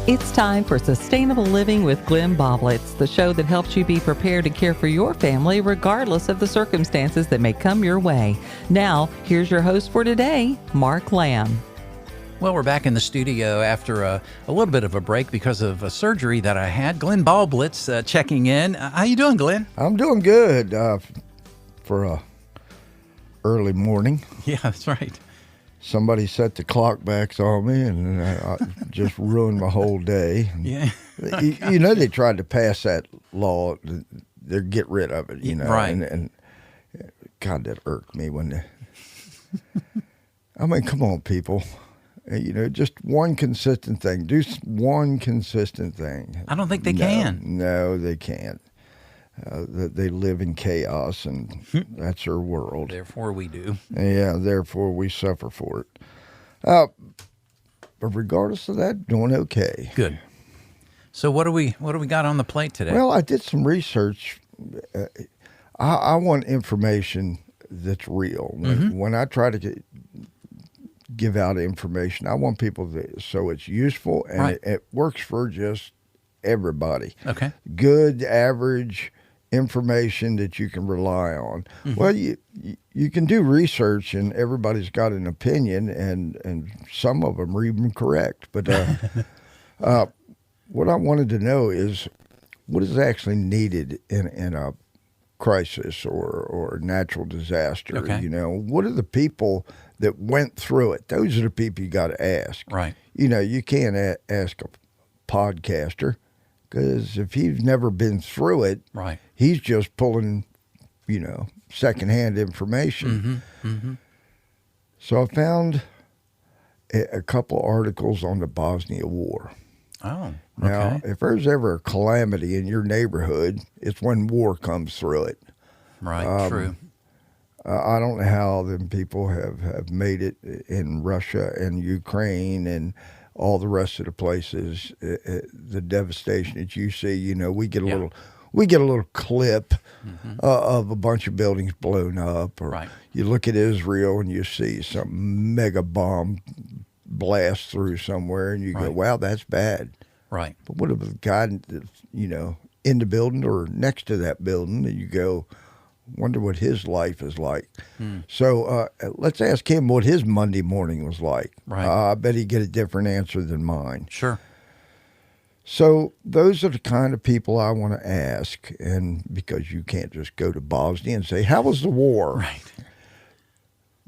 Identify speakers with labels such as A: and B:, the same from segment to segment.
A: It's time for Sustainable Living with Glenn Boblitz, the show that helps you be prepared to care for your family regardless of the circumstances that may come your way. Now, here's your host for today, Mark Lamb.
B: Well, we're back in the studio after a little bit of a break because of a surgery that I had. Glenn Boblitz checking in. How you doing, Glenn?
C: I'm doing good for a early morning.
B: Yeah, that's right.
C: Somebody set the clock back on me, and I just ruined my whole day.
B: Yeah.
C: you know, they tried to pass that law to get rid of it, you know.
B: Right.
C: And God, that irked me when they... I mean, come on, people. You know, just one consistent thing. Do one consistent thing.
B: I don't think they can.
C: No, they can't. They live in chaos, and that's their world.
B: Therefore, we do.
C: Yeah, therefore, we suffer for it. But regardless of that, doing okay.
B: Good. So what do we got on the plate today?
C: Well, I did some research. I want information that's real. When I try to give out information, I want people so it's useful and
B: right.
C: it works for just everybody.
B: Okay.
C: Good, average information that you can rely on. Mm-hmm. Well, you can do research and everybody's got an opinion, and some of them are even correct. But what I wanted to know is what is actually needed in a crisis or natural disaster.
B: Okay.
C: You know, what are the people that went through it? Those are the people you got to ask.
B: Right.
C: You know, you can't ask a podcaster, because if he's never been through it,
B: right,
C: he's just pulling, you know, secondhand information.
B: Mm-hmm. Mm-hmm.
C: So I found a couple articles on the Bosnia War.
B: Oh, okay.
C: Now, if there's ever a calamity in your neighborhood, it's when war comes through it.
B: Right, true.
C: I don't know how them people have made it in Russia and Ukraine and all the rest of the places. The devastation that you see, you know, we get a little clip of a bunch of buildings blown up, or
B: right.
C: You look at Israel and you see some mega bomb blast through somewhere, and you go, "Wow, that's bad." Right. But what if the guy that's, you know, in the building or next to that building, and you go, wonder what his life is like. So let's ask him what his Monday morning was like.
B: Right.
C: I bet he'd get a different answer than mine.
B: Sure.
C: So those are the kind of people I want to ask, and because you can't just go to Bosnia and say, how was the war?
B: Right.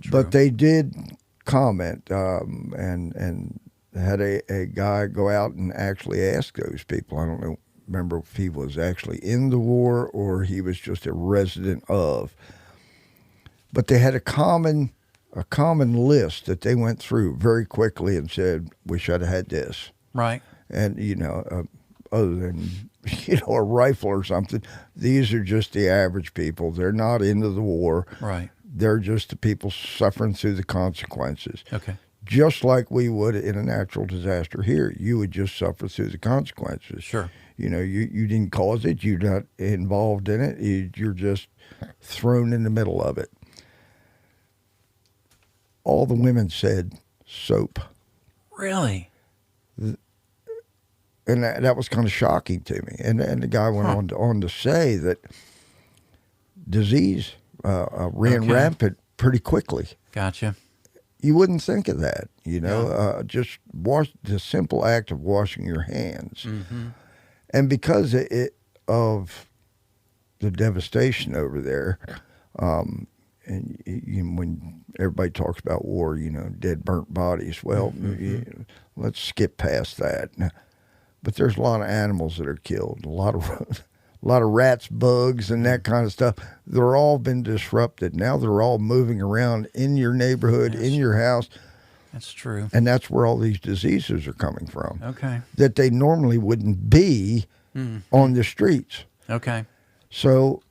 B: True.
C: But they did comment and had a guy go out and actually ask those people. I don't know. Remember if he was actually in the war or he was just a resident of. But they had a common list that they went through very quickly and said, wish I'd have had this.
B: Right.
C: And, you know, other than, you know, a rifle or something, these are just the average people. They're not into the war.
B: Right.
C: They're just the people suffering through the consequences.
B: Okay.
C: Just like we would in a natural disaster here. You would just suffer through the consequences.
B: Sure.
C: You know, you didn't cause it. You're not involved in it. You're just thrown in the middle of it. All the women said soap.
B: Really?
C: And that was kind of shocking to me. And the guy went on to say that disease ran rampant pretty quickly.
B: Gotcha.
C: You wouldn't think of that, you know. Just the simple act of washing your hands. Mm-hmm. And because of the devastation over there, and when everybody talks about war, you know, dead, burnt bodies. Well, let's skip past that. But there's a lot of animals that are killed, a lot of rats, bugs, and that kind of stuff. They're all been disrupted. Now they're all moving around in your neighborhood, in your house.
B: That's true.
C: And that's where all these diseases are coming from.
B: Okay.
C: That they normally wouldn't be on the streets.
B: Okay.
C: So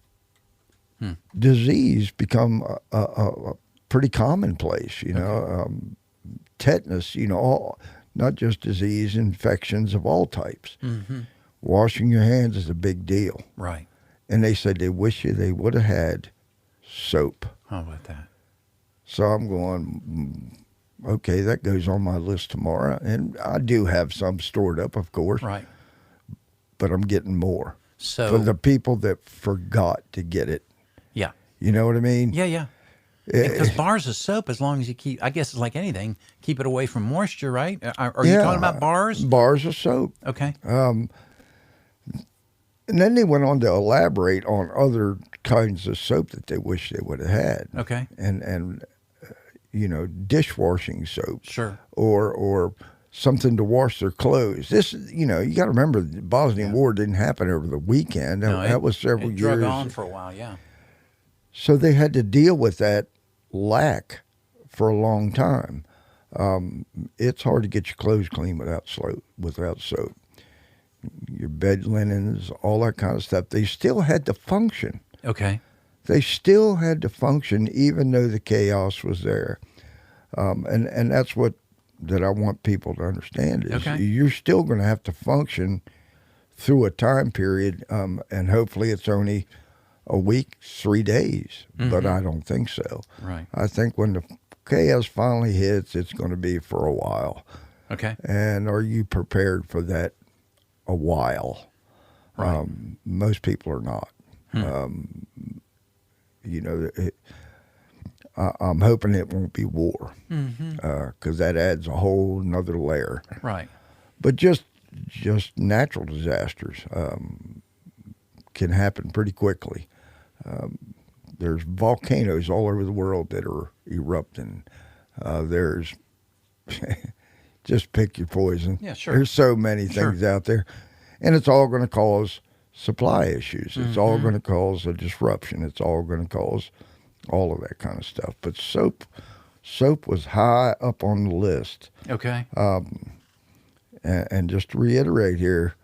C: disease become a pretty commonplace, you know. Tetanus, you know, not just disease, infections of all types. Mm-hmm. Washing your hands is a big deal.
B: Right.
C: And they said they wish they would have had soap.
B: How about that?
C: So I'm going, okay, that goes on my list tomorrow. And I do have some stored up, of course,
B: Right.
C: but I'm getting more
B: So,
C: for the people that forgot to get it.
B: yeah.
C: You know what I mean?
B: Yeah, yeah. Because bars of soap, as long as you keep, I guess it's like anything, keep it away from moisture, right? Are you talking about bars?
C: Bars of soap.
B: Okay.
C: And then they went on to elaborate on other kinds of soap that they wish they would have had.
B: Okay.
C: And dishwashing soap.
B: Sure.
C: Or something to wash their clothes. This, you got to remember, the Bosnian War didn't happen over the weekend.
B: No,
C: that was several
B: it
C: years.
B: drug on for a while, yeah.
C: So they had to deal with that lack for a long time. It's hard to get your clothes clean without soap. Your bed linens, all that kind of stuff. They still had to function.
B: Okay.
C: They still had to function even though the chaos was there. And that's what that I want people to understand is you're still going to have to function through a time period, and hopefully it's only a week, 3 days, but I don't think so.
B: Right.
C: I think when the chaos finally hits, it's going to be for a while.
B: Okay.
C: And are you prepared for that a while?
B: Right.
C: Most people are not. I'm hoping it won't be war, because that adds a whole nother layer.
B: Right.
C: But just natural disasters can happen pretty quickly. There's volcanoes all over the world that are erupting. There's just pick your poison.
B: Yeah, sure.
C: There's so many things out there, and it's all going to cause supply issues. It's all going to cause a disruption. It's all going to cause all of that kind of stuff. But soap was high up on the list.
B: Okay.
C: And just to reiterate here,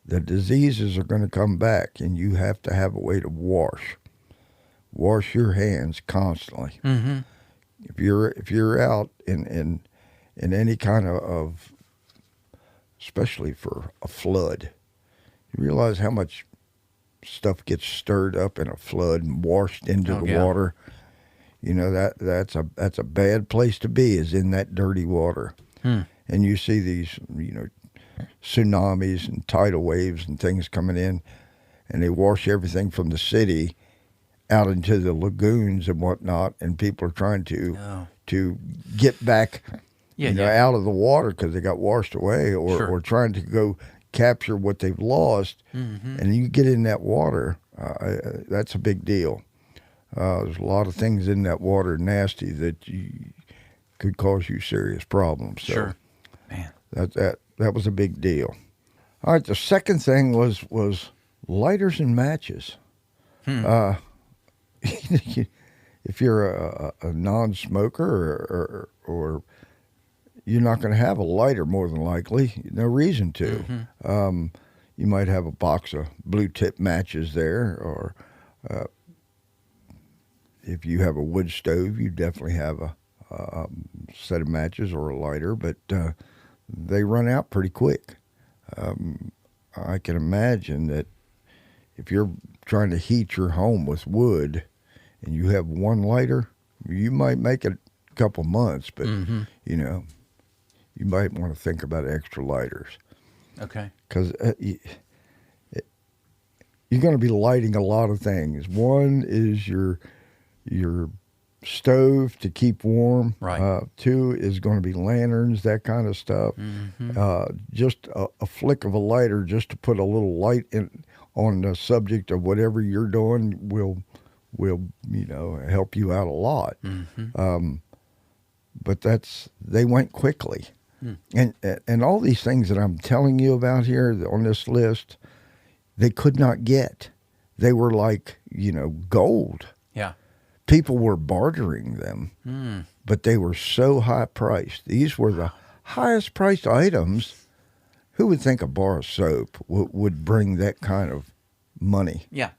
C: the diseases are going to come back, and you have to have a way to wash your hands constantly.
B: Mm-hmm.
C: If you're out in any kind of, especially for a flood, you realize how much stuff gets stirred up in a flood and washed into the water. That's a bad place to be, is in that dirty water. And you see these tsunamis and tidal waves and things coming in, and they wash everything from the city out into the lagoons and whatnot, and people are trying to get back out of the water because they got washed away, or trying to go capture what they've lost. And you get in that water, that's a big deal. There's a lot of things in that water nasty that could cause you serious problems. So
B: Man.
C: That was a big deal. All right, the second thing was lighters and matches. If you're a non-smoker or you're not going to have a lighter, more than likely. No reason to. You might have a box of blue tip matches there, or if you have a wood stove, you definitely have a set of matches or a lighter, but they run out pretty quick. I can imagine that if you're trying to heat your home with wood and you have one lighter, you might make it a couple months, but you might want to think about extra lighters.
B: Okay.
C: Because you're going to be lighting a lot of things. One is your stove to keep warm.
B: Right.
C: Two is going to be lanterns, that kind of stuff. Just a flick of a lighter just to put a little light on the subject of whatever you're doing will help you out a lot. But they went quickly. And all these things that I'm telling you about here on this list, they could not get. They were like, gold.
B: Yeah.
C: People were bartering them, but they were so high priced. These were the highest priced items. Who would think a bar of soap would bring that kind of money?
B: Yeah.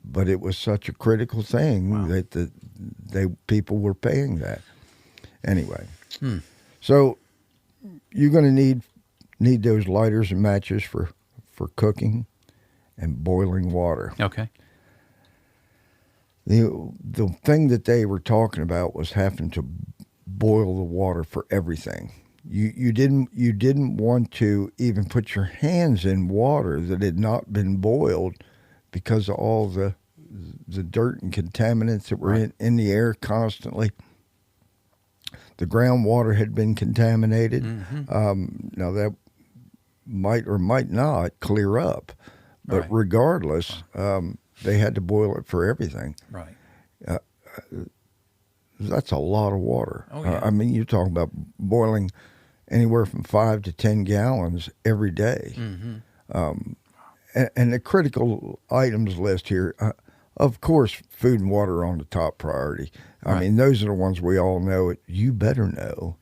C: But it was such a critical thing that people were paying that. Anyway, so you're going to need those lighters and matches for cooking and boiling water.
B: Okay.
C: The thing that they were talking about was having to boil the water for everything. You didn't want to even put your hands in water that had not been boiled because of all the dirt and contaminants that were in the air constantly. The groundwater had been contaminated. Now that might or might not clear up, but regardless, they had to boil it for everything.
B: Right.
C: That's a lot of water.
B: Oh, yeah.
C: I mean, you're talking about boiling anywhere from 5 to 10 gallons every day. And the critical items list here, of course, food and water are on the top priority. I mean, those are the ones we all know. You better know.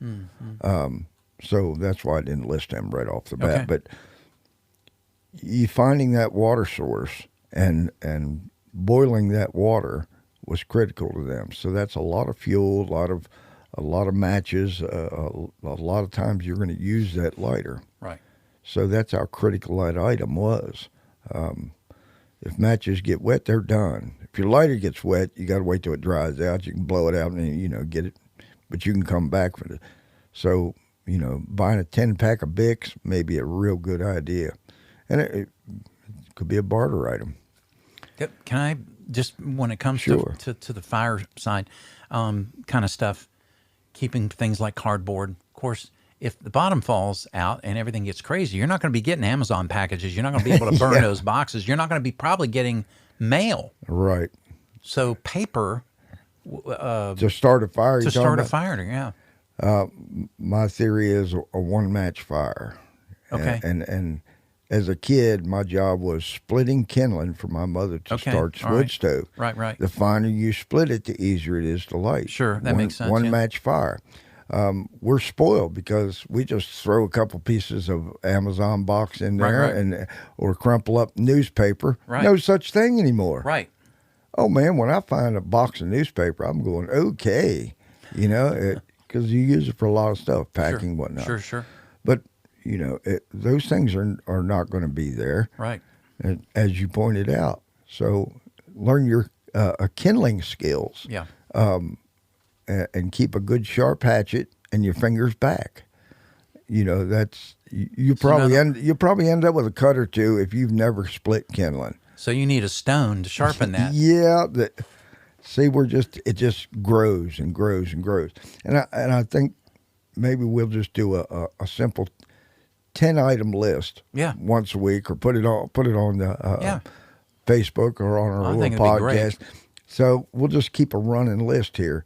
C: So that's why I didn't list them right off the bat. But you finding that water source and boiling that water was critical to them. So that's a lot of fuel, a lot of matches. A lot of times you're going to use that lighter.
B: Right.
C: So that's how critical that item was. If matches get wet, they're done. If your lighter gets wet, you got to wait till it dries out. You can blow it out and get it, but you can come back for it. So buying a 10-pack of Bics may be a real good idea, and it could be a barter item.
B: Can I just, when it comes
C: Sure.
B: to the fire side kind of stuff, keeping things like cardboard, of course, if the bottom falls out and everything gets crazy, you're not going to be getting Amazon packages. You're not going to be able to burn those boxes. You're not going to be probably getting mail.
C: Right.
B: So paper.
C: To start a fire.
B: To start a fire, yeah.
C: My theory is a one-match fire.
B: Okay.
C: And as a kid, my job was splitting kindling for my mother to start wood stove.
B: Right.
C: The finer you split it, the easier it is to light.
B: Sure, that makes sense.
C: One-match fire. We're spoiled because we just throw a couple pieces of Amazon box in there or crumple up newspaper.
B: Right.
C: No such thing anymore.
B: Right.
C: Oh man, when I find a box of newspaper, I'm going okay, because you use it for a lot of stuff, packing, whatnot.
B: Sure.
C: But those things are not going to be there.
B: Right.
C: As you pointed out. So learn your kindling skills.
B: Yeah.
C: And keep a good sharp hatchet and your fingers back. That's you probably end up with a cut or two if you've never split kindling.
B: So you need a stone to sharpen that.
C: Yeah. See, it just grows and grows and grows. And I think maybe we'll just do a simple 10-item list.
B: Yeah.
C: Once a week, or put it on the Facebook or on our little podcast. So we'll just keep a running list here,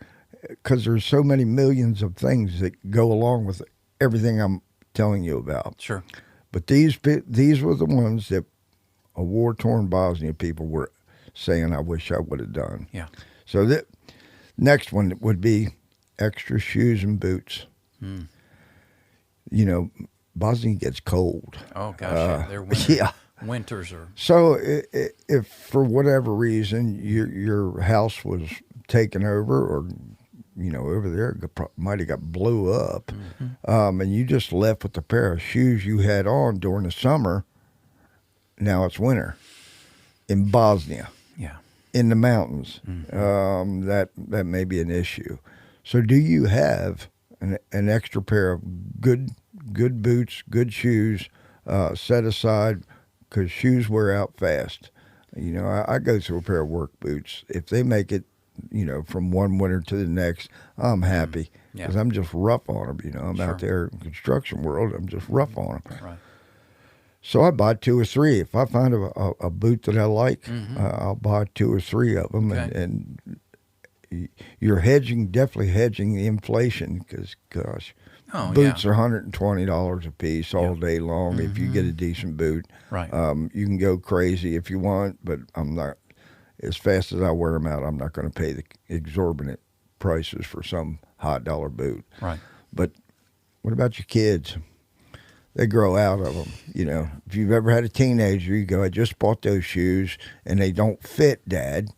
C: because there's so many millions of things that go along with everything I'm telling you about.
B: Sure.
C: But these were the ones that a war-torn Bosnia people were saying, I wish I would have done.
B: Yeah.
C: So the next one would be extra shoes and boots. Bosnia gets cold.
B: Oh, gosh, they're winters are...
C: So if for whatever reason your house was taken over, or over there might have got blew up, and you just left with the pair of shoes you had on during the summer. Now it's winter in Bosnia.
B: Yeah.
C: In the mountains. That may be an issue. So do you have an extra pair of good boots, good shoes set aside, because shoes wear out fast. I go through a pair of work boots. If they make it, from one winter to the next, I'm happy, because I'm just rough on them. I'm out there in the construction world. I'm just rough on them.
B: Right.
C: So I buy 2 or 3. If I find a boot that I like, I'll buy 2 or 3 of them.
B: Okay.
C: And you're definitely hedging the inflation, because, gosh, boots are $120 a piece all day long. If you get a decent boot,
B: right.
C: You can go crazy if you want, but I'm not. As fast as I wear them out, I'm not going to pay the exorbitant prices for some high dollar boot.
B: Right.
C: But what about your kids? They grow out of them. If you've ever had a teenager, you go, I just bought those shoes and they don't fit, Dad.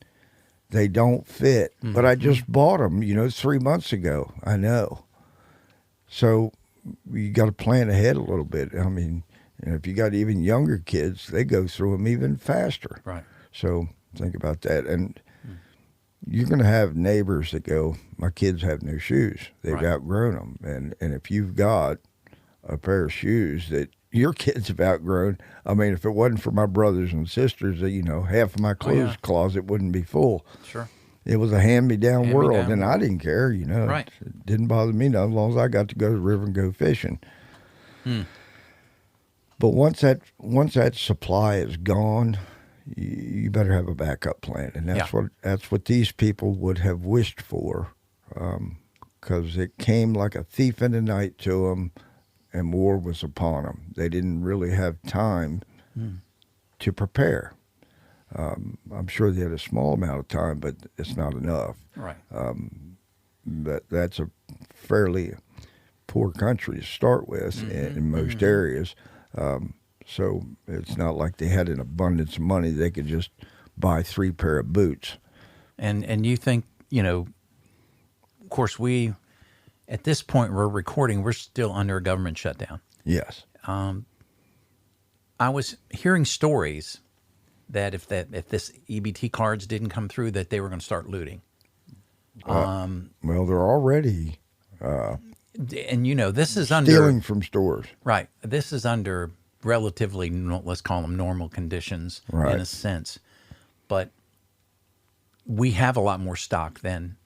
C: They don't fit. But I just bought them, 3 months ago. I know. So you got to plan ahead a little bit. I mean, if you got even younger kids, they go through them even faster.
B: Right.
C: So think about that. And you're going to have neighbors that go, my kids have no shoes. They've
B: Right.
C: outgrown them. And if you've got a pair of shoes that your kids have outgrown, I mean, if it wasn't for my brothers and sisters, half of my clothes closet wouldn't be full.
B: Sure.
C: It was a hand-me-down world,
B: Hand-me-down
C: and I
B: world.
C: didn't care,
B: Right.
C: It didn't bother me none, as long as I got to go to the river and go fishing. But once that supply is gone, you better have a backup plan, and that's what these people would have wished for, because it came like a thief in the night to them, and war was upon them. They didn't really have time to prepare. I'm sure they had a small amount of time, but it's not enough.
B: Right.
C: That's a fairly poor country to start with in most areas. So it's not like they had an abundance of money. They could just buy 3 pair of boots.
B: And you think, of course, at this point we're recording, we're still under a government shutdown.
C: Yes.
B: I was hearing stories that if this EBT cards didn't come through, that they were going to start looting.
C: Well, they're already
B: And this is under
C: stealing from stores.
B: right. This is under relatively, let's call them normal conditions
C: Right.
B: in a sense, but we have a lot more stock than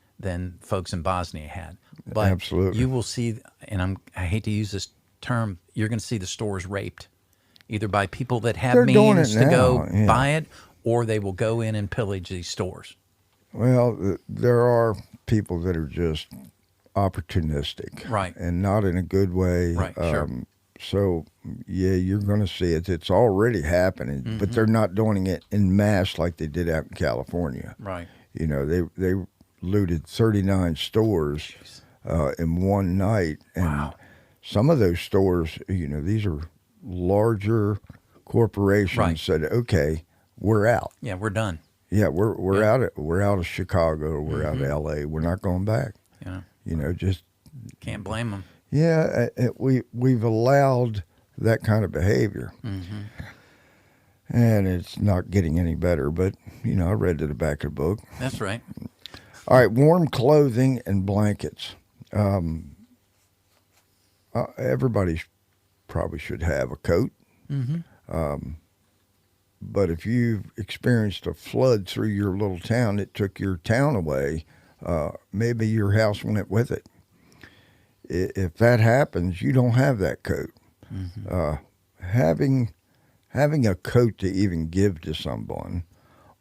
B: folks in Bosnia had. But
C: Absolutely.
B: you will see, and I hate to use this term, you're going to see the stores raped, either by people that have
C: They're doing
B: means
C: it
B: to go
C: now, yeah.
B: buy it, or they will go in and pillage these stores.
C: Well, there are people that are just opportunistic.
B: Right.
C: And not in a good way.
B: Right, sure.
C: So, yeah, you're going to see it. It's already happening, but they're not doing it en masse like they did out in California.
B: Right.
C: They looted 39 stores in one night. And
B: Wow.
C: some of those stores, these are larger corporations
B: Right.
C: said, okay, we're out.
B: Yeah, we're done.
C: Yeah, we're out of Chicago, or we're out of LA. We're not going back.
B: Yeah.
C: Just
B: Can't blame them.
C: yeah, we've allowed that kind of behavior, and it's not getting any better. But I read to the back of the book.
B: That's right.
C: All right, warm clothing and blankets. Everybody probably should have a coat. But if you've experienced a flood through your little town that took your town away, maybe your house went with it. If that happens, you don't have that coat. Having a coat to even give to someone,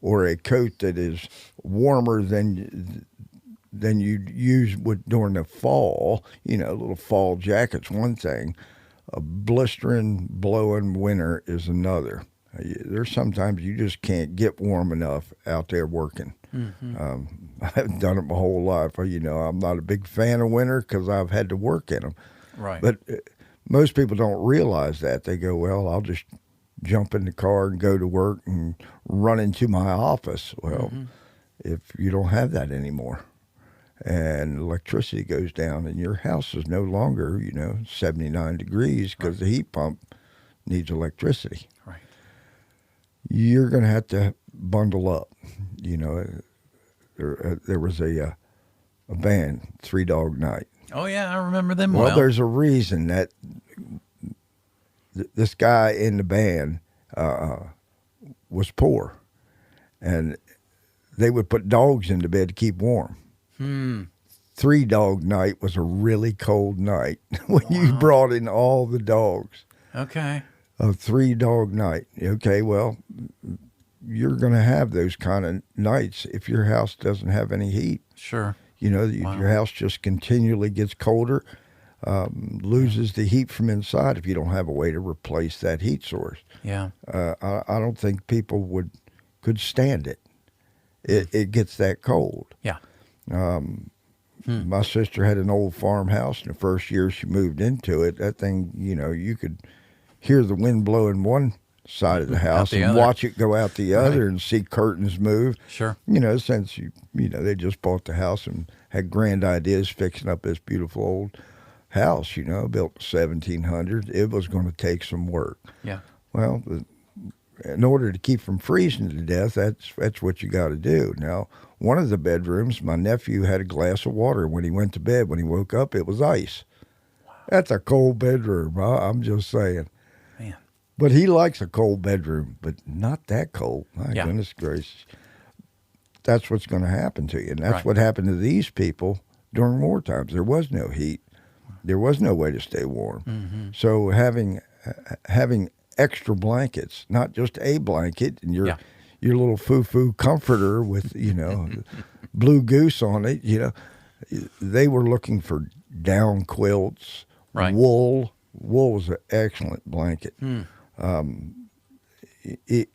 C: or a coat that is warmer than you'd use during the fall, little fall jacket's one thing. A blistering, blowing winter is another. There's sometimes you just can't get warm enough out there working. I haven't done it my whole life. I'm not a big fan of winter because I've had to work in them.
B: Right.
C: But most people don't realize that. They go, well, I'll just jump in the car and go to work and run into my office. Well, if you don't have that anymore, and electricity goes down and your house is no longer, 79 degrees because the heat pump needs electricity.
B: Right.
C: You're going to have to bundle up. There was a band, 3 Dog Night.
B: Oh, yeah, I remember them
C: Well,
B: well.
C: there's a reason that this guy in the band was poor, and they would put dogs into bed to keep warm. 3 Dog Night was a really cold night when you brought in all the dogs.
B: Okay.
C: A 3 Dog Night. Okay, well, you're going to have those kind of nights if your house doesn't have any heat.
B: Sure.
C: Your house just continually gets colder, loses the heat from inside if you don't have a way to replace that heat source.
B: Yeah.
C: I don't think people could stand it. It gets that cold.
B: Yeah.
C: My sister had an old farmhouse, and the first year she moved into it, that thing, you could hear the wind blowing one side of the house
B: the
C: and
B: other.
C: watch it go out the other and see curtains move.
B: Sure.
C: Since they just bought the house and had grand ideas fixing up this beautiful old house, built 1700. It was going to take some work.
B: Yeah.
C: Well, in order to keep from freezing to death, that's what you got to do. Now, one of the bedrooms, my nephew had a glass of water when he went to bed. When he woke up, it was ice. Wow. That's a cold bedroom. I'm just saying.
B: Man.
C: But he likes a cold bedroom, but not that cold. My goodness gracious. That's what's going to happen to you. And that's what happened to these people during war times. There was no heat. There was no way to stay warm. Mm-hmm. So having extra blankets, not just a blanket and your little foo-foo comforter with, blue goose on it, they were looking for down quilts, wool. Wool was an excellent blanket. Mm.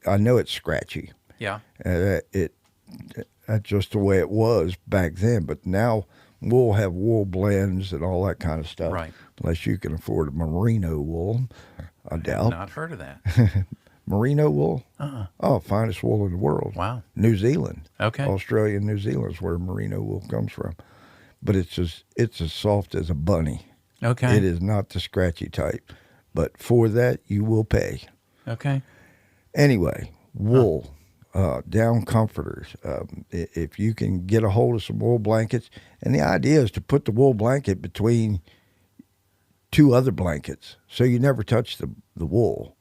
C: I know it's scratchy.
B: Yeah.
C: That's just the way it was back then. But now we'll have wool blends and all that kind of stuff.
B: Right.
C: Unless you can afford a merino wool, I doubt.
B: I've not heard of that.
C: Merino wool? Oh, finest wool in the world.
B: Wow.
C: New Zealand.
B: Okay.
C: Australia and New Zealand is where merino wool comes from. But it's as soft as a bunny.
B: Okay.
C: It is not the scratchy type. But for that, you will pay.
B: Okay.
C: Anyway, wool, down comforters. If you can get a hold of some wool blankets, and the idea is to put the wool blanket between two other blankets so you never touch the wool.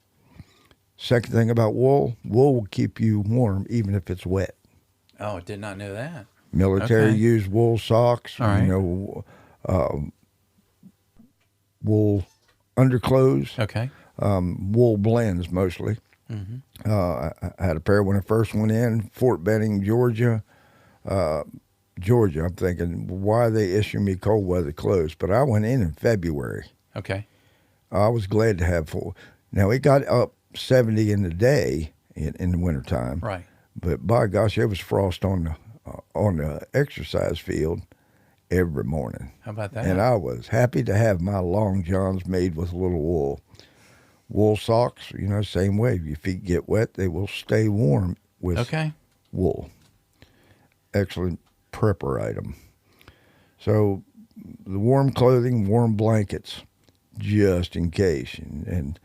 C: Second thing about wool will keep you warm even if it's wet.
B: Oh, I did not know that.
C: Military use wool socks,
B: all right.
C: Wool underclothes.
B: Okay.
C: Wool blends mostly. Mm-hmm. I had a pair when I first went in, Fort Benning, Georgia. I'm thinking, why are they issuing me cold weather clothes? But I went in February.
B: Okay.
C: I was glad to have full. Now, it got up 70 in the day in the wintertime.
B: Right.
C: But by gosh, there was frost on the exercise field every morning.
B: How about that?
C: And I was happy to have my long johns made with a little wool. Wool socks, same way. If your feet get wet, they will stay warm with wool. Excellent prepper item. So the warm clothing, warm blankets, just in case. And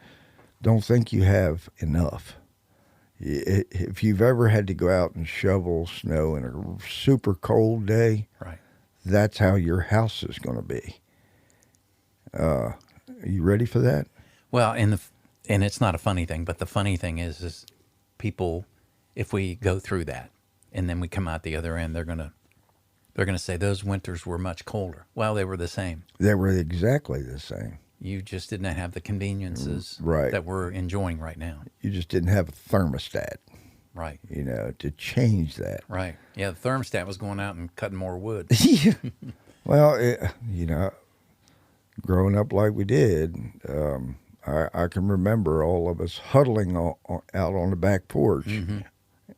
C: don't think you have enough. If you've ever had to go out and shovel snow in a super cold day, that's how your house is going to be. Are you ready for that?
B: Well, and it's not a funny thing, but the funny thing is people, if we go through that and then we come out the other end, they're gonna say those winters were much colder. Well, they were the same.
C: They were exactly the same.
B: You just didn't have the conveniences that we're enjoying right now.
C: You just didn't have a thermostat.
B: Right.
C: To change that.
B: Right. Yeah, the thermostat was going out and cutting more wood.
C: Well, growing up like we did, I can remember all of us huddling out on the back porch,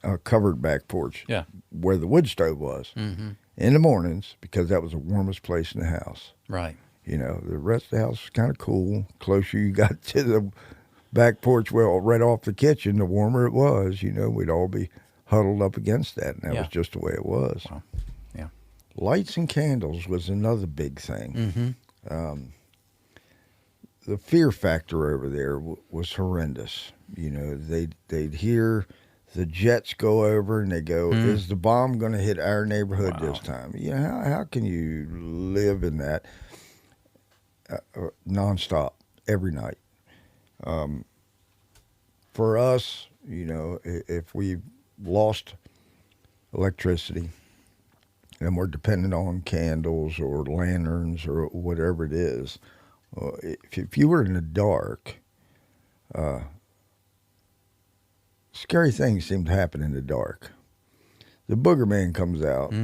C: a covered back porch, where the wood stove was, in the mornings, because that was the warmest place in the house.
B: Right.
C: The rest of the house was kind of cool. Closer you got to the back porch, well, right off the kitchen, the warmer it was. We'd all be huddled up against that, and that was just the way it was.
B: Wow. Yeah.
C: Lights and candles was another big thing. The fear factor over there was horrendous. They'd hear the jets go over, and they go, "Is the bomb going to hit our neighborhood this time?" How can you live in that nonstop every night? For us, if we lost electricity and we're dependent on candles or lanterns or whatever it is, if you were in the dark, scary things seem to happen in the dark. The booger man comes out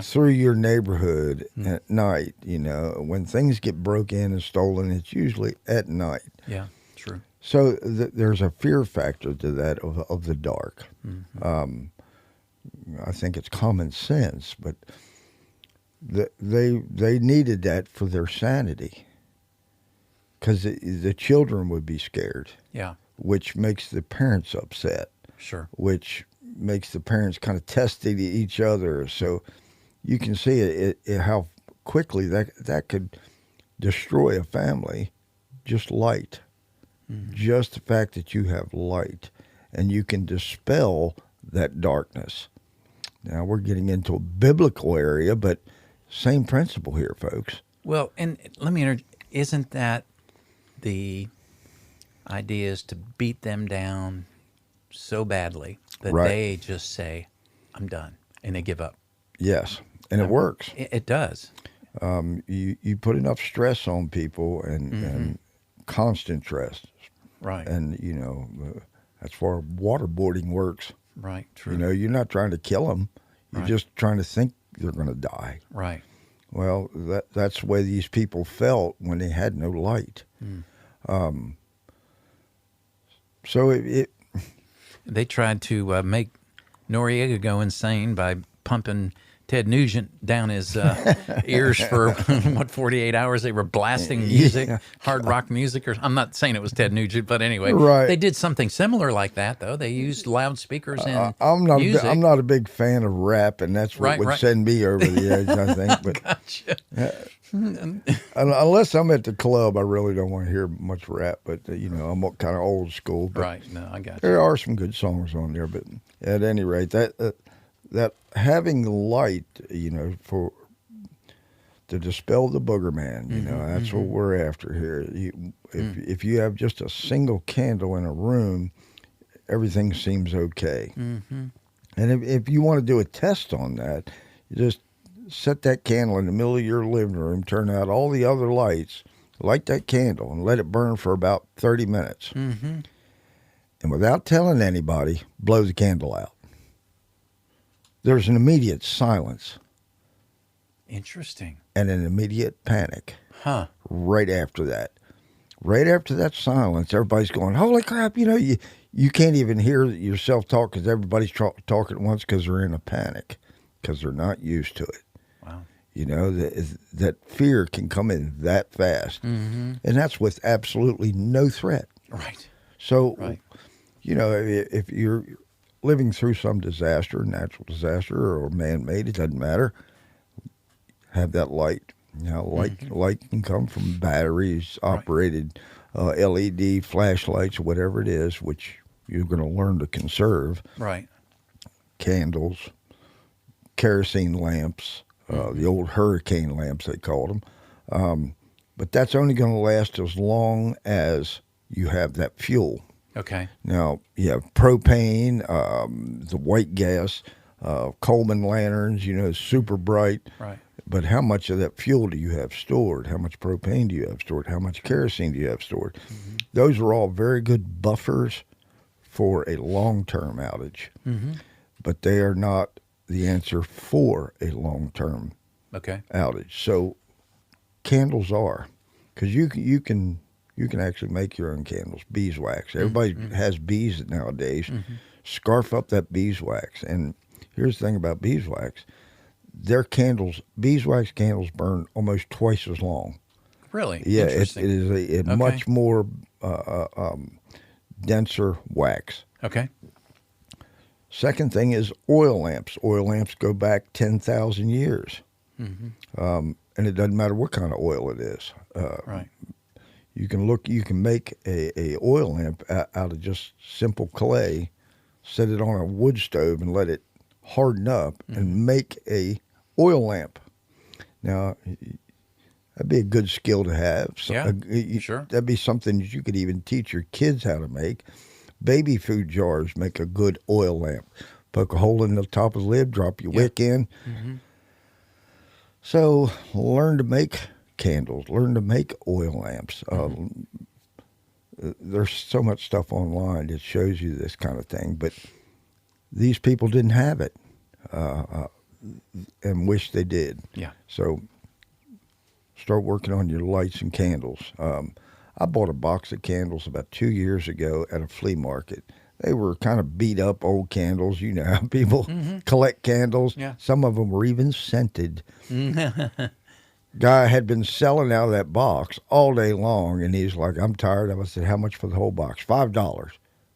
C: through your neighborhood at night. When things get broke in and stolen, it's usually at night.
B: Yeah, true.
C: So there's a fear factor to that of the dark. I think it's common sense, but they needed that for their sanity, because the children would be scared.
B: Yeah.
C: Which makes the parents upset.
B: Sure.
C: Which makes the parents kind of testy to each other. So you can see it how quickly that could destroy a family, just light. Just the fact that you have light and you can dispel that darkness. Now we're getting into a biblical area, but same principle here, folks.
B: Well, and let me isn't that the idea is to beat them down so badly that
C: Right.
B: they just say, I'm done, and they give up.
C: Yes, and it works.
B: It does.
C: You put enough stress on people and constant stress,
B: Right.
C: and that's where waterboarding works.
B: Right. True.
C: You know, you're not trying to kill them; you're
B: Right.
C: just trying to think they're going to die.
B: Right.
C: Well, that's the way these people felt when they had no light. So it
B: They tried to make Noriega go insane by pumping Ted Nugent down his ears for 48 hours. They were blasting music, hard rock music. Or I'm not saying it was Ted Nugent, but anyway,
C: Right.
B: They did something similar like that, though. They used loudspeakers and
C: I'm not
B: music.
C: I'm not a big fan of rap, and that's what
B: Right,
C: would
B: right.
C: send me over the edge, I think. But
B: Gotcha.
C: unless I'm at the club, I really don't want to hear much rap. But I'm kind of old school. But
B: Right. No, I got you.
C: there are some good songs on there. But at any rate, that having light, for to dispel the booger man, that's what we're after here. If you have just a single candle in a room, everything seems okay. And if you want to do a test on that, you just set that candle in the middle of your living room, turn out all the other lights, light that candle, and let it burn for about 30 minutes. And without telling anybody, blow the candle out. There's an immediate silence
B: Interesting.
C: and an immediate panic
B: Huh.
C: right after that. Right after that silence, everybody's going, holy crap, you can't even hear yourself talk because everybody's talking at once because they're in a panic because they're not used to it.
B: Wow.
C: That fear can come in that fast. And that's with absolutely no threat.
B: Right.
C: So,
B: Right.
C: if you're living through some disaster, natural disaster or man-made, it doesn't matter. Have that light. Light can come from batteries operated, LED flashlights, whatever it is, which you're going to learn to conserve.
B: Right.
C: Candles, kerosene lamps, the old hurricane lamps they called them. But that's only going to last as long as you have that fuel.
B: Okay.
C: Now, you have propane, the white gas, Coleman lanterns, super bright.
B: Right.
C: But how much of that fuel do you have stored? How much propane do you have stored? How much kerosene do you have stored? Those are all very good buffers for a long-term outage. But they are not the answer for a long-term
B: Okay.
C: outage. So candles are, because you can actually make your own candles. Beeswax. Everybody has bees nowadays. Scarf up that beeswax. And here's the thing about beeswax. Beeswax candles burn almost twice as long.
B: Really?
C: Yeah, it
B: Interesting.
C: is a much more denser wax.
B: Okay.
C: Second thing is oil lamps. Oil lamps go back 10,000 years. And it doesn't matter what kind of oil it is.
B: Right.
C: You can make a oil lamp out of just simple clay, set it on a wood stove and let it harden up and make a oil lamp. Now, that'd be a good skill to have.
B: Yeah, sure.
C: That'd be something that you could even teach your kids how to make. Baby food jars make a good oil lamp. Poke a hole in the top of the lid, drop your wick in. So learn to make candles, learn to make oil lamps. There's so much stuff online that shows you this kind of thing, but these people didn't have it and wish they did.
B: Yeah.
C: So start working on your lights and candles. I bought a box of candles about 2 years ago at a flea market. They were kind of beat up old candles. You know how people collect candles.
B: Yeah.
C: Some of them were even scented. Guy had been selling out of that box all day long, and he's like, I'm tired of it. I said, how much for the whole box? $5.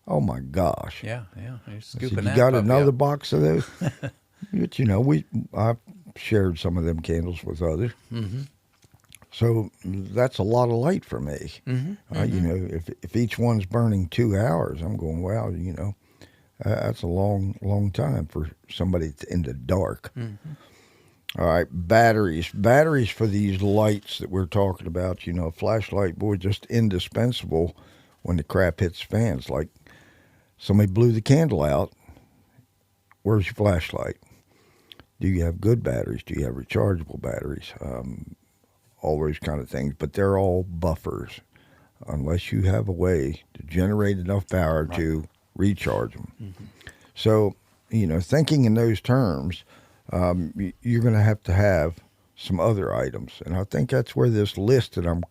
C: Oh, my gosh.
B: Yeah. You're
C: I said,
B: scooping
C: you
B: that
C: got
B: puppy
C: another
B: up.
C: box of those? But, I've shared some of them candles with others. So that's a lot of light for me. You know, if each one's burning 2 hours, I'm going, wow, you know, that's a long time for somebody in the dark. All right, batteries. Batteries for these lights that we're talking about, you know, a flashlight, boy, just indispensable when the crap hits fans. Like somebody blew the candle out. Where's your flashlight? Do you have good batteries? Do you have rechargeable batteries? All those kind of things. But they're all buffers unless you have a way to generate enough power to recharge them. So, you know, thinking in those terms, you're going to have some other items. And I think that's where this list that I'm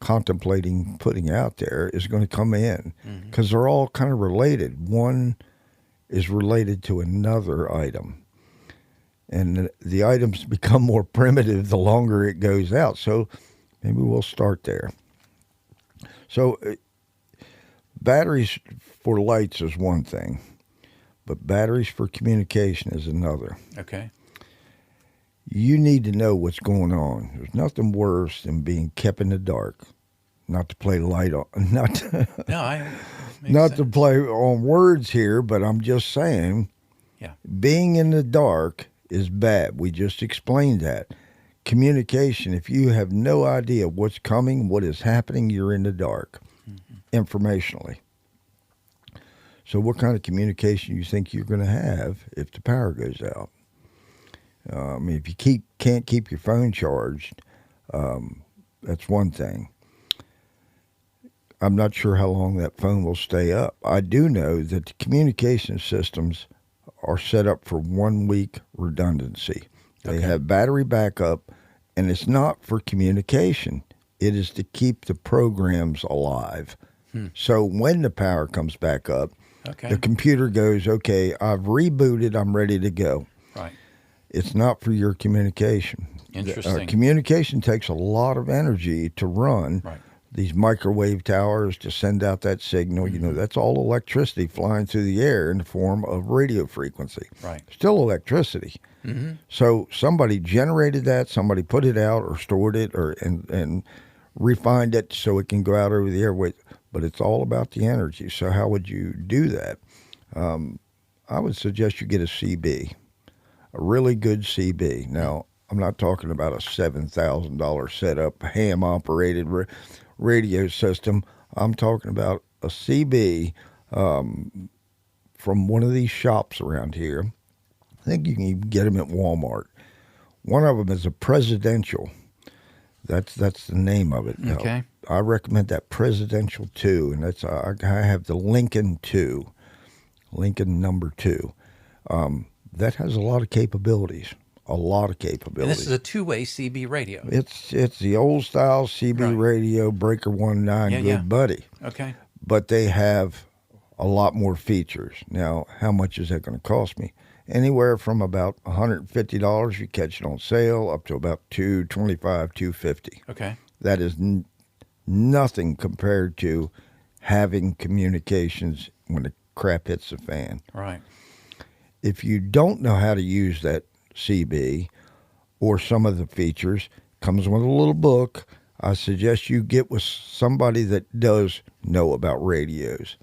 C: contemplating putting out there is going to come in because they're all kind of related. One is related to another item. And the items become more primitive the longer it goes out. So maybe we'll start there. So batteries for lights is one thing, but batteries for communication is another.
B: Okay.
C: You need to know what's going on. There's nothing worse than being kept in the dark. Not to play light on, not to, to play on words here, but I'm just saying, being in the dark is bad. We just explained that. Communication, if you have no idea what's coming, what is happening, you're in the dark, informationally. So what kind of communication you think you're going to have if the power goes out? I mean, if you can't keep your phone charged, that's one thing. I'm not sure how long that phone will stay up. I do know that the communication systems are set up for 1 week redundancy. They have battery backup, and it's not for communication. It is to keep the programs alive. So when the power comes back up, the computer goes, okay, I've rebooted, I'm ready to go.
B: Right.
C: It's not for your communication.
B: Interesting.
C: Communication takes a lot of energy to run.
B: Right.
C: These microwave towers to send out that signal, you know, that's all electricity flying through the air in the form of radio frequency.
B: Right.
C: Still electricity. So somebody generated that, somebody put it out or stored it and refined it so it can go out over the airways. But it's all about the energy. So how would you do that? I would suggest you get a CB, a really good CB. Now, I'm not talking about a $7,000 setup, ham-operated radio system. I'm talking about a CB from one of these shops around here. I think you can even get them at Walmart. One of them is a Presidential. That's the name of it.
B: Okay.
C: I recommend that Presidential 2, and that's I have the Lincoln 2, Lincoln number 2. That has a lot of capabilities. A lot of capabilities.
B: And this is a two-way CB radio.
C: It's the old style CB radio, Breaker 19, good buddy.
B: Okay.
C: But they have a lot more features. Now, how much is that going to cost me? Anywhere from about $150 if you catch it on sale up to about $225, $250.
B: Okay.
C: That is nothing compared to having communications when the crap hits the fan.
B: Right.
C: If you don't know how to use that CB or some of the features, comes with a little book. I suggest you get with somebody that does know about radios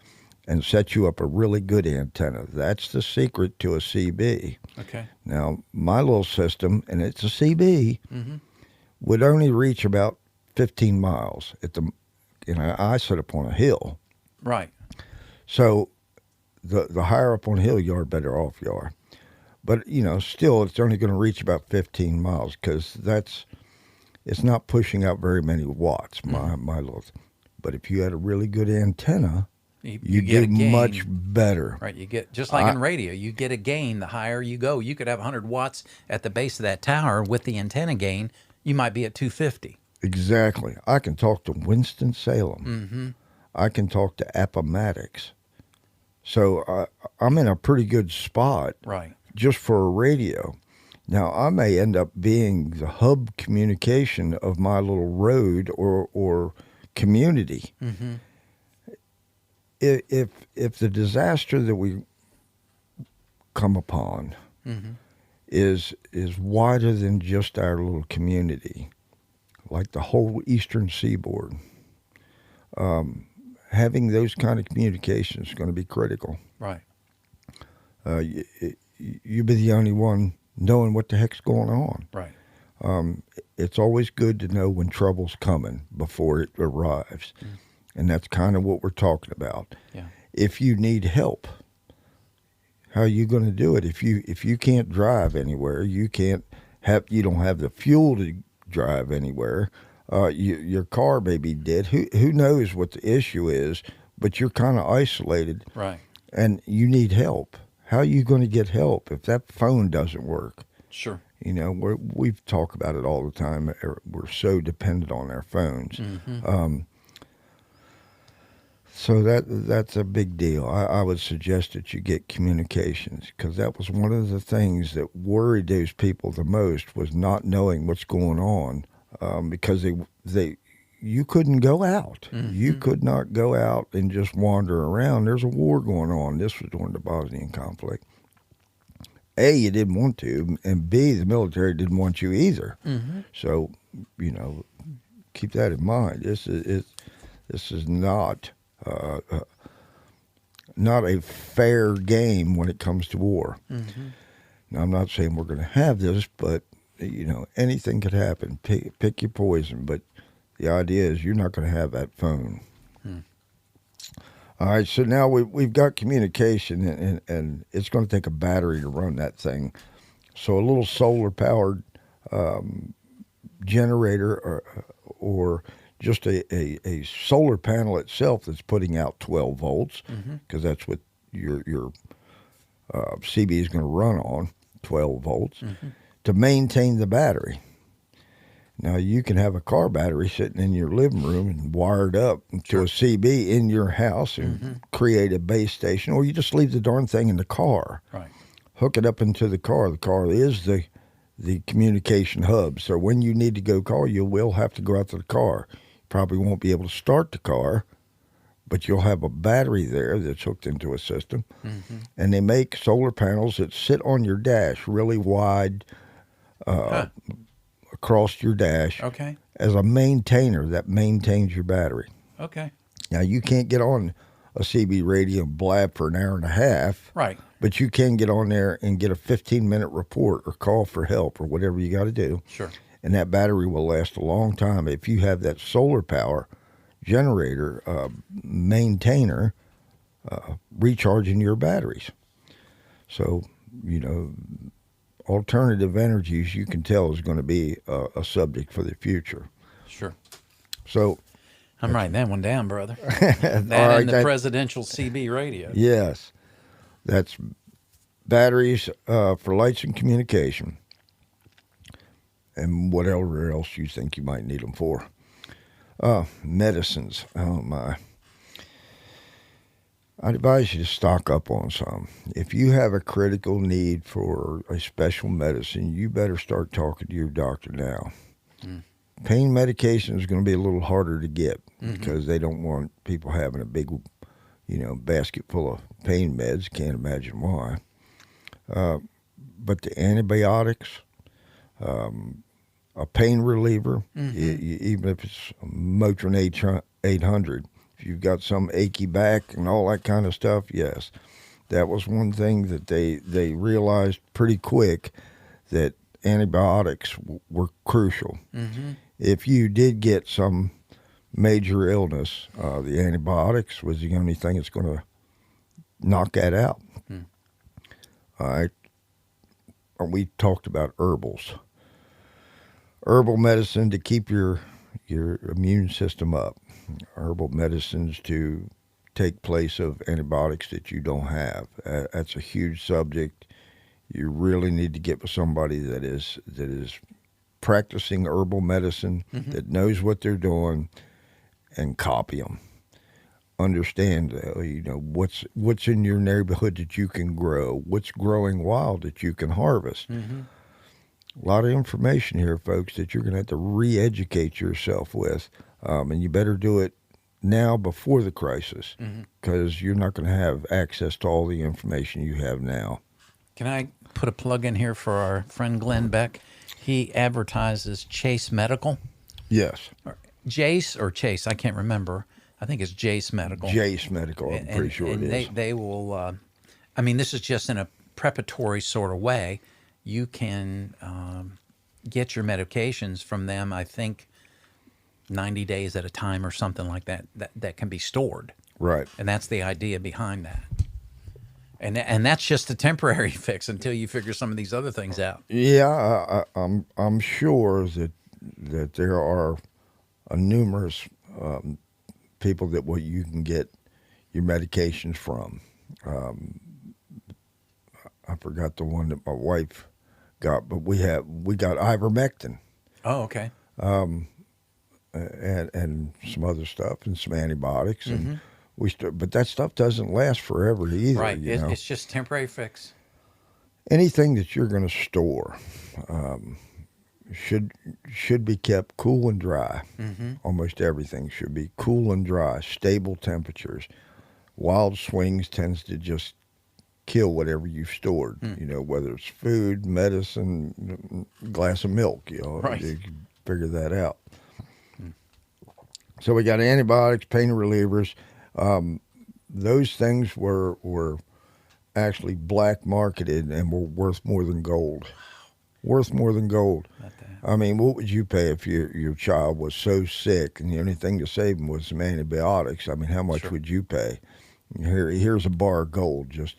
C: and set you up a really good antenna. That's the secret to a CB.
B: Okay.
C: Now, my little system, and it's a CB, would only reach about 15 miles at the, I set up on a hill.
B: Right.
C: So the higher up on a hill you are, better off you are. But, still, it's only going to reach about 15 miles because it's not pushing out very many watts, my little. But if you had a really good antenna, you
B: get
C: do much better.
B: Right. You get, just like in radio, you get a gain the higher you go. You could have 100 watts at the base of that tower with the antenna gain. You might be at 250.
C: Exactly. I can talk to Winston-Salem. I can talk to Appomattox. So I'm in a pretty good spot.
B: Right.
C: Just for a radio. Now, I may end up being the hub communication of my little road or community. If the disaster that we come upon is wider than just our little community, like the whole eastern seaboard, having those kind of communications is going to be critical.
B: Right.
C: You be the only one knowing what the heck's going on.
B: Right.
C: It's always good to know when trouble's coming before it arrives. And that's kind of what we're talking about.
B: Yeah.
C: If you need help, how are you going to do it? If you can't drive anywhere, you don't have the fuel to drive anywhere. Your car may be dead. Who knows what the issue is? But you're kind of isolated,
B: Right.
C: and you need help. How are you going to get help if that phone doesn't work?
B: Sure.
C: You know, we've talked about it all the time. We're so dependent on our phones. So that's a big deal. I would suggest that you get communications, because that was one of the things that worried those people the most, was not knowing what's going on, because you couldn't go out. You could not go out and just wander around. There's a war going on. This was during the Bosnian conflict. A, you didn't want to, and B, the military didn't want you either. So, you know, keep that in mind. This is not a fair game when it comes to war. Now, I'm not saying we're going to have this, but, you know, anything could happen. Pick your poison, but the idea is you're not going to have that phone. All right, so now we've got communication, and it's going to take a battery to run that thing. So a little solar-powered generator or just a solar panel itself that's putting out 12 volts, because that's what your CB is going to run on, 12 volts, to maintain the battery. Now, you can have a car battery sitting in your living room and wired up to a CB in your house and create a base station, or you just leave the darn thing in the car.
B: Right.
C: Hook it up into the car. The car is the communication hub. So when you need to go call, you will have to go out to the car. You probably won't be able to start the car, but you'll have a battery there that's hooked into a system. And they make solar panels that sit on your dash really wide, across your dash.
B: Okay.
C: As a maintainer that maintains your battery.
B: Okay.
C: Now, you can't get on a CB radio and blab for an hour and a half.
B: Right.
C: But you can get on there and get a 15-minute report or call for help or whatever you got to do.
B: Sure.
C: And that battery will last a long time if you have that solar power generator maintainer recharging your batteries. So, you know, alternative energies, you can tell, is going to be a subject for the future.
B: Sure.
C: So
B: I'm writing that one down, brother. That and the presidential CB radio.
C: Yes. That's batteries for lights and communication. And whatever else you think you might need them for. Medicines. Oh, my. I'd advise you to stock up on some. If you have a critical need for a special medicine, you better start talking to your doctor now. Pain medication is going to be a little harder to get because they don't want people having a big, basket full of pain meds. Can't imagine why. But the antibiotics, a pain reliever, even if it's Motrin 800, if you've got some achy back and all that kind of stuff, yes. That was one thing that they realized pretty quick, that antibiotics were crucial. If you did get some major illness, the antibiotics was the only thing that's going to knock that out. All right. We talked about herbals. Herbal medicine to keep your immune system up. Herbal medicines to take place of antibiotics that you don't have. That's a huge subject. You really need to get with somebody that is practicing herbal medicine, that knows what they're doing, and copy them. Understand, what's in your neighborhood that you can grow, what's growing wild that you can harvest. A lot of information here, folks, that you're going to have to re-educate yourself with, and you better do it now before the crisis, because you're not going to have access to all the information you have now.
B: Can I put a plug in here for our friend Glenn Beck? He advertises Chase Medical.
C: Yes.
B: Jace or Chase, I can't remember. I think it's Jace Medical.
C: Jace Medical, I'm pretty sure
B: and
C: it is.
B: they will, I mean, this is just in a preparatory sort of way. You can get your medications from them, I think, 90 days at a time or something like that, that can be stored.
C: Right.
B: And that's the idea behind that. And that's just a temporary fix until you figure some of these other things out.
C: Yeah, I'm sure that there are numerous people that you can get your medications from. I forgot the one that my wife got, but we got ivermectin.
B: Oh, okay.
C: And some other stuff and some antibiotics and but that stuff doesn't last forever either.
B: Right.
C: You know?
B: It's just temporary fix.
C: Anything that you're going to store should be kept cool and dry. Almost everything should be cool and dry, stable temperatures. Wild swings tends to just kill whatever you've stored. You know, whether it's food, medicine, glass of milk. You know,
B: Right.
C: you can figure that out. So we got antibiotics, pain relievers. Those things were actually black marketed and were worth more than gold. Worth more than gold. I mean, what would you pay if your child was so sick and the only thing to save him was some antibiotics? I mean, how much would you pay? Here's a bar of gold. Just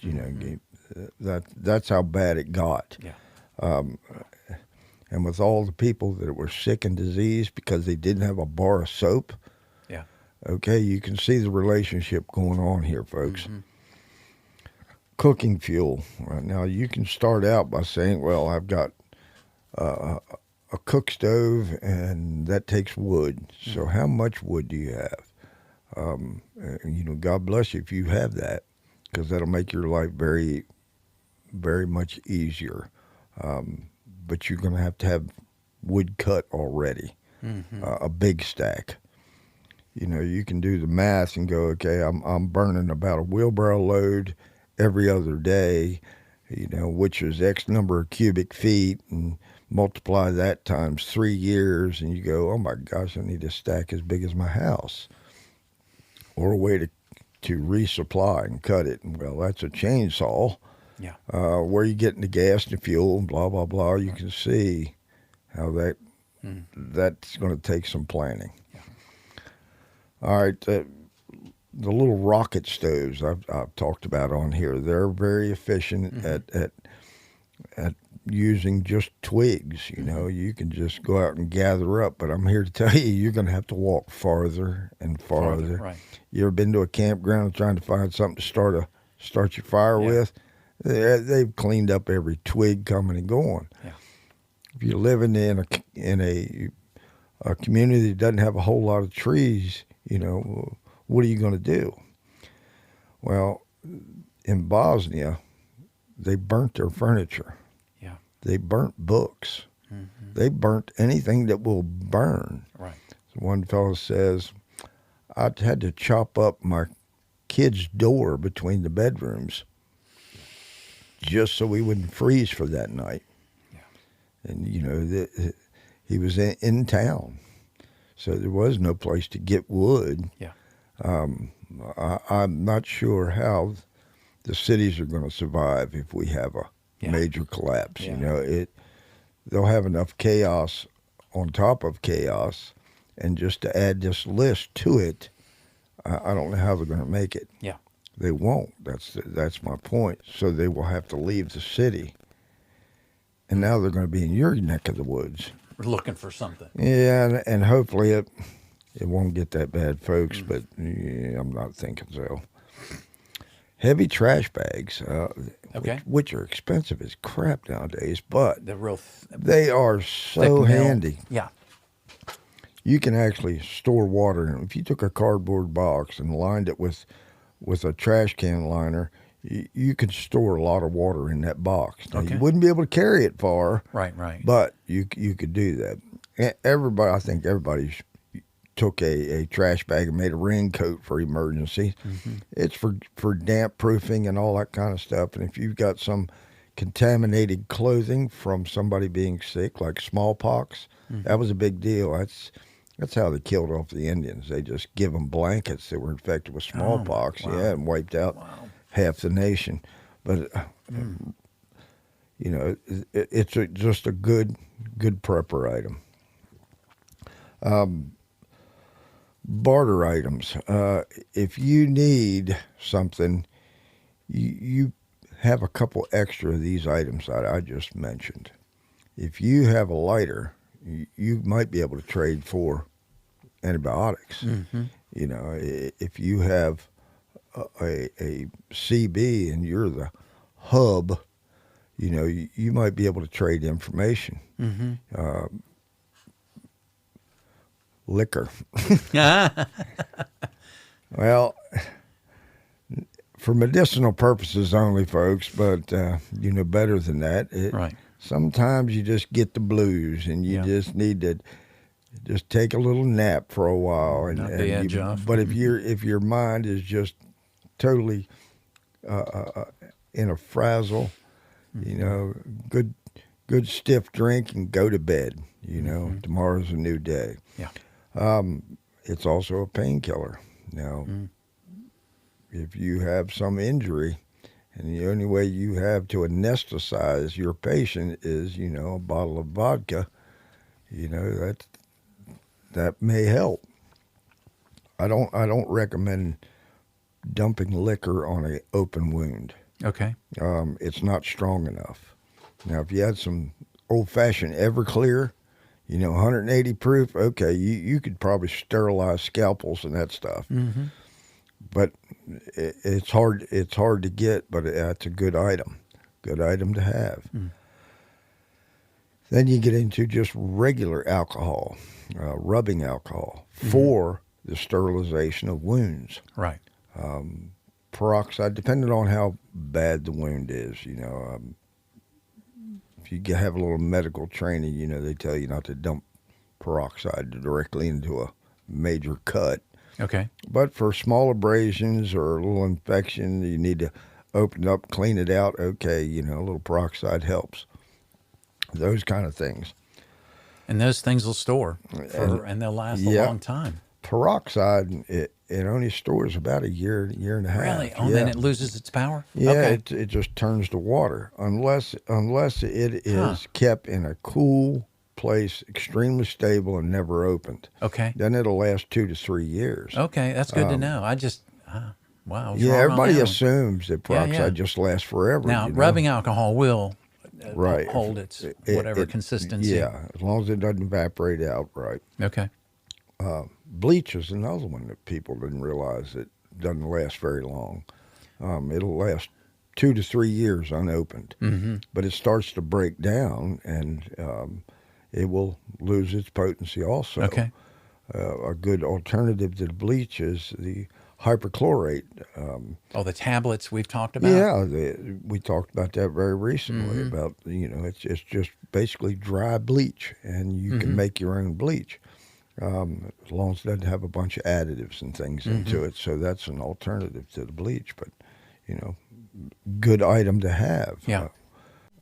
C: that's how bad it got.
B: Yeah.
C: And with all the people that were sick and diseased because they didn't have a bar of soap.
B: Yeah.
C: Okay, you can see the relationship going on here, folks. Cooking fuel. Right now, you can start out by saying, well, I've got a cook stove, and that takes wood. So how much wood do you have? You know, God bless you if you have that, because that'll make your life very, very much easier. But you're going to have wood cut already, a big stack. You know, you can do the math and go, okay, I'm burning about a wheelbarrow load every other day, you know, which is X number of cubic feet, and multiply that times 3 years, and you go, oh my gosh, I need a stack as big as my house. Or a way to resupply and cut it. And, well, that's a chainsaw.
B: Yeah.
C: Where you getting the gas and the fuel and blah, blah, blah. You can see how that's going to take some planning.
B: Yeah.
C: All right. The little rocket stoves I've talked about on here, they're very efficient at using just twigs. You know, you can just go out and gather up, but I'm here to tell you, you're going to have to walk farther and farther.
B: Right.
C: You ever been to a campground trying to find something to start your fire with? They've cleaned up every twig coming and going.
B: Yeah.
C: If you're living in a community that doesn't have a whole lot of trees, you know, what are you going to do? Well, in Bosnia, they burnt their furniture.
B: Yeah.
C: They burnt books. They burnt anything that will burn.
B: Right.
C: So one fellow says, I had to chop up my kid's door between the bedrooms just so we wouldn't freeze for that night.
B: Yeah.
C: And, you know, he was in town, so there was no place to get wood.
B: Yeah.
C: I'm not sure how the cities are going to survive if we have a major collapse.
B: Yeah.
C: You know, they'll have enough chaos on top of chaos, and just to add this list to it, I don't know how they're going to make it.
B: Yeah.
C: They won't. That's my point. So they will have to leave the city, and now they're going to be in your neck of the woods.
B: We're looking for something.
C: Yeah, and hopefully it won't get that bad, folks. But yeah, I'm not thinking so. Heavy trash bags, which are expensive as crap nowadays, but they are so handy.
B: Yeah.
C: You can actually store water in them. If you took a cardboard box and lined it with a trash can liner, you could store a lot of water in that box. Now, you wouldn't be able to carry it far.
B: Right.
C: But you could do that. I think everybody took a trash bag and made a raincoat for emergency. It's for damp proofing and all that kind of stuff. And if you've got some contaminated clothing from somebody being sick, like smallpox, that was a big deal. That's how they killed off the Indians. They just give them blankets that were infected with smallpox,
B: wow.
C: and wiped out half the nation. But it's just a good prepper item. Barter items. If you need something, you have a couple extra of these items that I just mentioned. If you have a lighter, you might be able to trade for antibiotics. If you have a CB and you're the hub, you might be able to trade information. Liquor. Well, for medicinal purposes only, folks, but better than that.
B: Right.
C: Sometimes you just get the blues and you just need to just take a little nap for a while. And,
B: Not the edge off.
C: But if your mind is just totally in a frazzle, good stiff drink and go to bed. Tomorrow's a new day.
B: Yeah.
C: It's also a painkiller. Now, if you have some injury and the only way you have to anesthetize your patient is, a bottle of vodka, that may help. I don't recommend dumping liquor on an open wound.
B: Okay.
C: It's not strong enough. Now, if you had some old-fashioned Everclear, 180 proof, okay, you could probably sterilize scalpels and that stuff. But it's hard to get, but that's a good item to have. Then you get into just regular alcohol, rubbing alcohol for the sterilization of wounds.
B: Right.
C: Peroxide, depending on how bad the wound is, if you have a little medical training, they tell you not to dump peroxide directly into a major cut.
B: Okay.
C: But for small abrasions or a little infection, you need to open it up, clean it out. Okay, a little peroxide helps. Those kind of things.
B: And those things will store and they'll last a long time.
C: Peroxide, it only stores about a year and a half.
B: Really? Oh, then it loses its power?
C: Yeah,
B: Okay.
C: it just turns to water unless it is kept in a cool place, extremely stable, and never opened.
B: Okay.
C: Then it'll last 2 to 3 years.
B: Okay, that's good to know. I just, wow. I was
C: Yeah,
B: wrong on
C: everybody
B: that one.
C: assumes that peroxide just lasts forever.
B: Now, rubbing alcohol will
C: right.
B: hold its whatever consistency.
C: Yeah, as long as it doesn't evaporate out right.
B: Okay.
C: Bleach is another one that people didn't realize it doesn't last very long. It'll last 2 to 3 years unopened, but it starts to break down and it will lose its potency also.
B: Okay.
C: A good alternative to the bleach is the hyperchlorate.
B: The tablets we've talked about?
C: Yeah, we talked about that very recently, about, it's just basically dry bleach, and you can make your own bleach. As long as it doesn't have a bunch of additives and things into it. So that's an alternative to the bleach, but, good item to have.
B: Yeah.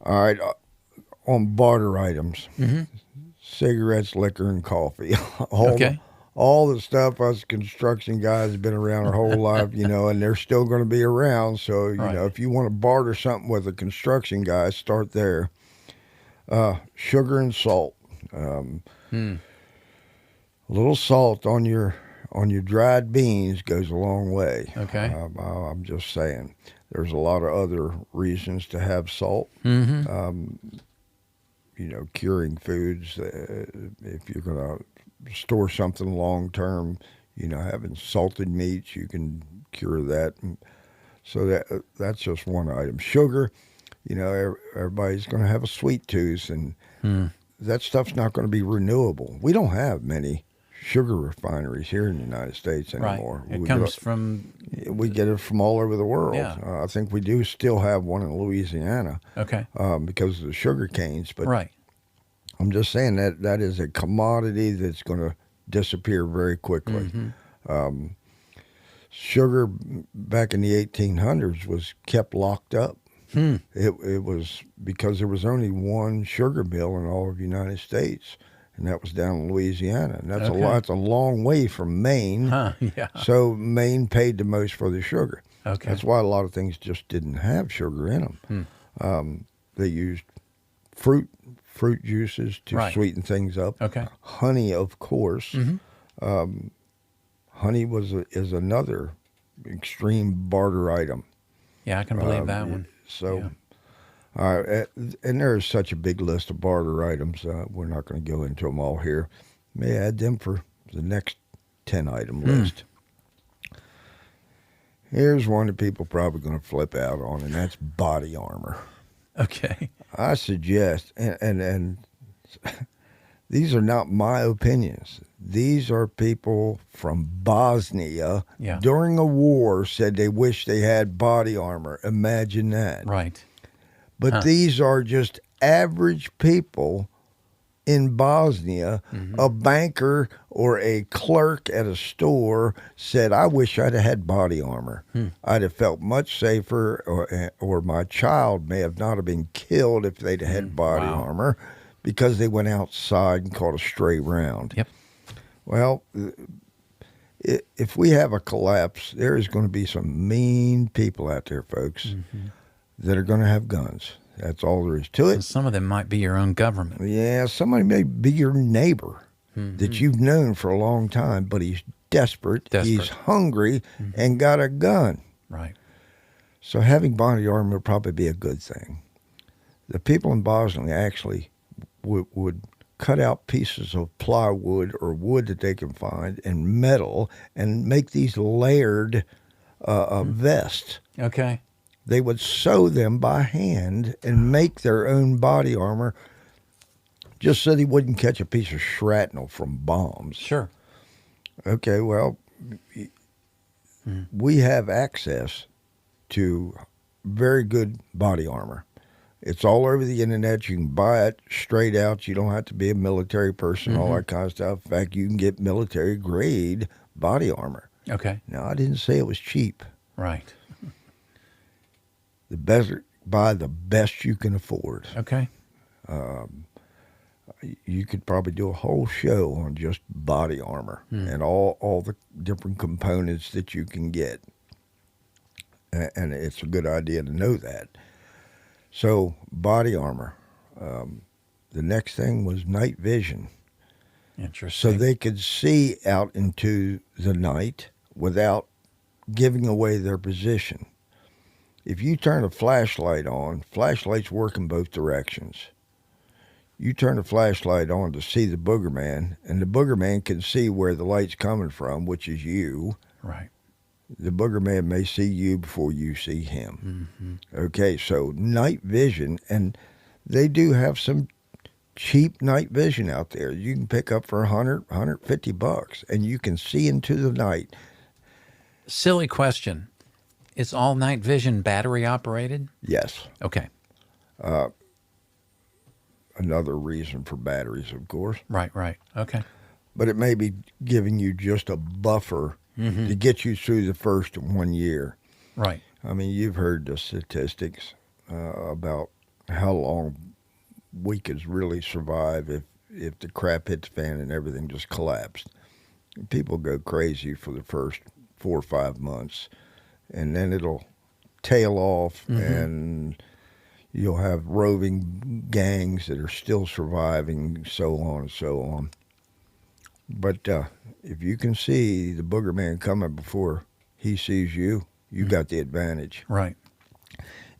C: All right. On barter items, cigarettes, liquor, and coffee. All the stuff us construction guys have been around our whole life, and they're still going to be around. So, if you want to barter something with a construction guy, start there. Sugar and salt. A little salt on your dried beans goes a long way.
B: Okay.
C: I'm just saying. There's a lot of other reasons to have salt. Curing foods. If you're going to store something long term, having salted meats, you can cure that. So that's just one item. Sugar, everybody's going to have a sweet tooth, and that stuff's not going to be renewable. We don't have many sugar refineries here in the United States anymore.
B: Right. It comes from...
C: We get it from all over the world.
B: Yeah.
C: I think we do still have one in Louisiana.
B: Okay.
C: Because of the sugar canes. But
B: right.
C: I'm just saying that is a commodity that's going to disappear very quickly. Sugar back in the 1800s was kept locked up. It was because there was only one sugar mill in all of the United States. and that was down in Louisiana. And that's
B: Okay.
C: that's a long way from Maine.
B: Huh, yeah.
C: So Maine paid the most for the sugar.
B: Okay.
C: That's why a lot of things just didn't have sugar in them. They used fruit juices to
B: Right.
C: sweeten things up.
B: Okay.
C: Honey, of course. Honey is another extreme barter item.
B: Yeah, I can believe that one.
C: So,
B: Yeah.
C: all right, and there's such a big list of barter items. We're not going to go into them all here. May add them for the next 10-item list. Here's one that people probably going to flip out on, and that's body armor.
B: Okay.
C: I suggest, and these are not my opinions. These are people from Bosnia during a war said they wish they had body armor. Imagine that.
B: Right.
C: But these are just average people in Bosnia. A banker or a clerk at a store said, I wish I'd have had body armor. I'd have felt much safer, or my child may have not have been killed if they'd had body armor, because they went outside and caught a stray round.
B: Yep.
C: Well, if we have a collapse, there is going to be some mean people out there, folks, that are going to have guns. That's all there is to it.
B: And some of them might be your own government.
C: Yeah, somebody may be your neighbor that you've known for a long time, but he's desperate. He's hungry and got a gun.
B: Right.
C: So having body armor would probably be a good thing. The people in Bosnia actually would cut out pieces of plywood or wood that they can find and metal and make these layered vests.
B: Okay.
C: They would sew them by hand and make their own body armor just so they wouldn't catch a piece of shrapnel from bombs.
B: Sure.
C: Okay, well, we have access to very good body armor. It's all over the internet. You can buy it straight out. You don't have to be a military person, all that kind of stuff. In fact, you can get military-grade body armor.
B: Okay.
C: Now, I didn't say it was cheap.
B: Right.
C: The best, buy the best you can afford.
B: Okay.
C: You could probably do a whole show on just body armor and all the different components that you can get. And it's a good idea to know that. So, body armor. The next thing was night vision.
B: Interesting.
C: So they could see out into the night without giving away their position. If you turn a flashlight on, flashlights work in both directions. You turn a flashlight on to see the booger man, and the booger man can see where the light's coming from, which is you.
B: Right.
C: The booger man may see you before you see him. Okay, so night vision, and they do have some cheap night vision out there. You can pick up for $150, and you can see into the night.
B: Silly question. Is all night vision battery operated?
C: Yes.
B: Okay.
C: Another reason for batteries, of course.
B: Right. Okay.
C: But it may be giving you just a buffer to get you through the first 1 year.
B: Right.
C: I mean, you've heard the statistics about how long we could really survive if the crap hit the fan and everything just collapsed. People go crazy for the first 4 or 5 months, and then it'll tail off, and you'll have roving gangs that are still surviving, so on and so on. But if you can see the booger man coming before he sees you, you got the advantage.
B: Right.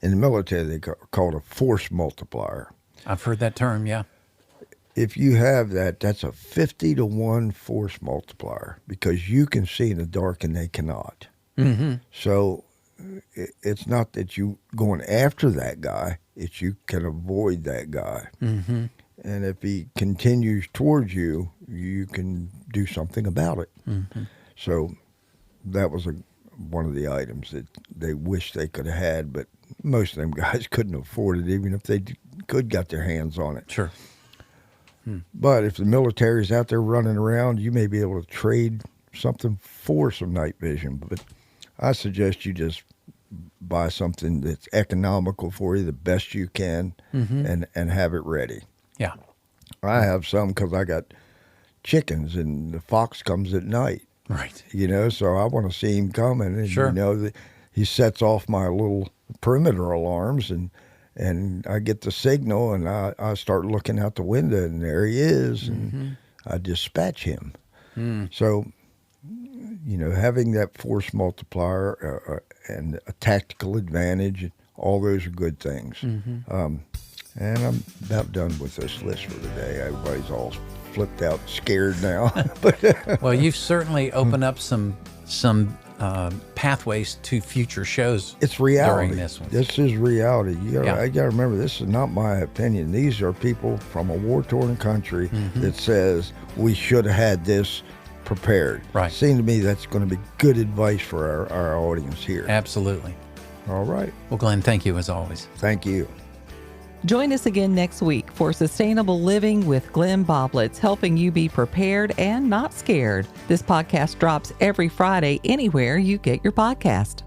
C: In the military, they call it a force multiplier.
B: I've heard that term, yeah.
C: If you have that, that's a 50-to-1 force multiplier, because you can see in the dark and they cannot. So it's not that you going after that guy, it's you can avoid that guy. And if he continues towards you, you can do something about it. So that was one of the items that they wish they could have had, but most of them guys couldn't afford it, even if they could got their hands on it.
B: Sure.
C: But if the military's out there running around, you may be able to trade something for some night vision. But I suggest you just buy something that's economical for you, the best you can, and have it ready.
B: Yeah.
C: I have some because I got chickens, and the fox comes at night.
B: Right.
C: So I want to see him coming, and
B: Sure.
C: he sets off my little perimeter alarms, and I get the signal, and I start looking out the window, and there he is, and I dispatch him. So, having that force multiplier and a tactical advantage, all those are good things. And I'm about done with this list for today. Everybody's all flipped out, scared now. But
B: Well, you've certainly opened up some pathways to future shows.
C: it's reality.
B: During this one.
C: This is reality.
B: Yeah.
C: I got to remember, this is not my opinion. These are people from a war-torn country that says we should have had this prepared.
B: Right.
C: Seems to me that's going to be good advice for our audience here.
B: Absolutely.
C: All right.
B: Well, Glenn, thank you as always.
C: Thank you.
A: Join us again next week for Sustainable Living with Glenn Boblitz, helping you be prepared and not scared. This podcast drops every Friday anywhere you get your podcast.